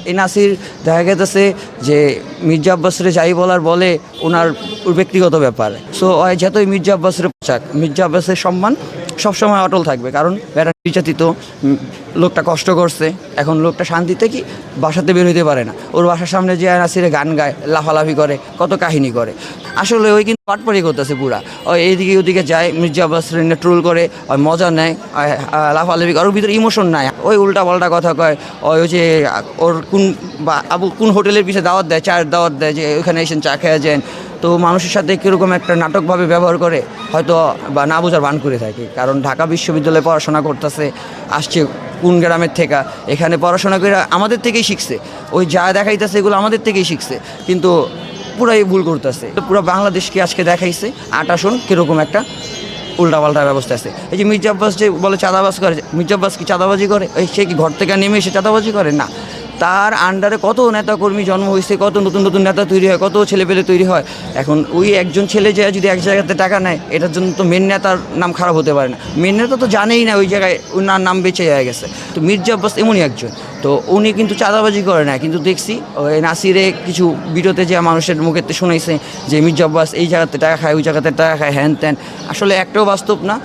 এই নাসির দেখা গেছে যে মির্জা আব্বাসরে যাই বলার বলে ওনার ব্যক্তিগত ব্যাপার। সো যতই মির্জা আব্বাসের পোশাক, মির্জা আব্বাসের সম্মান সবসময় অটল থাকবে, কারণ বেটা নির্যাতিত, লোকটা কষ্ট করছে, এখন লোকটা শান্তিতে কি বাসাতে বের হইতে পারে না, ওর বাসার সামনে যে নাসিরে গান গায়, লাফালাফি করে, কত কাহিনী করে। আসলে ওই কিন্তু পাটপাড়ি করতেছে পুরা, ওই এইদিকে ওদিকে যায়, মির্জা আব্বাস ট্রোল করে, ওই মজা নেয়, লাফালাফি করে, ওর ভিতরে ইমোশন নাই, ওই উল্টা পাল্টা কথা কয়। ওই যে ওর কোন বা আবু কোন হোটেলের পিছিয়ে দাওয়াত দেয়, চায়ের দাওয়াত দেয় যে ওইখানে এসেন চা খেয়ে যান, তো মানুষের সাথে কীরকম একটা নাটকভাবে ব্যবহার করে হয়তো বা না বোঝার ভান করে থাকে। কারণ ঢাকা বিশ্ববিদ্যালয়ে পড়াশোনা করতেছে, আসছে কোন গ্রামের থেকে, এখানে পড়াশোনা করে আমাদের থেকেই শিখছে, ওই যা দেখাইতেছে এগুলো আমাদের থেকেই শিখছে, কিন্তু পুরাই ভুল করতেছে। পুরো বাংলাদেশকে আজকে দেখাইছে আটাশন কীরকম একটা উল্টাপাল্টা ব্যবস্থা আছে। এই যে মির্জা আব্বাস যে বলে চাঁদাবাজ করে, মির্জা আব্বাস কি চাঁদাবাজি করে? সে কি ঘর থেকে নেমে এসে চাঁদাবাজি করে? না, তার আন্ডারে কত নেতাকর্মী জন্ম হয়েছে, কত নতুন নতুন নেতা তৈরি হয়, কত ছেলেপেলে তৈরি হয়। এখন ওই একজন ছেলে যে যদি এক জায়গাতে টাকা নেয়, এটার জন্য তো মেন নেতার নাম খারাপ হতে পারে না। মেন নেতা তো জানেই না ওই জায়গায় ওনার নাম বেঁচে হয়ে গেছে। তো মির্জা আব্বাস এমনই একজন, তো উনি কিন্তু চাঁদাবাজি করে না। কিন্তু দেখছি ওই নাসিরে কিছু ভিডিওতে যে মানুষের মুখেতে শুনেছে যে মির্জা আব্বাস এই জায়গাতে টাকা খায়, ওই জায়গাতে টাকা খায়, হ্যান ত্যান, আসলে একটাও বাস্তব না।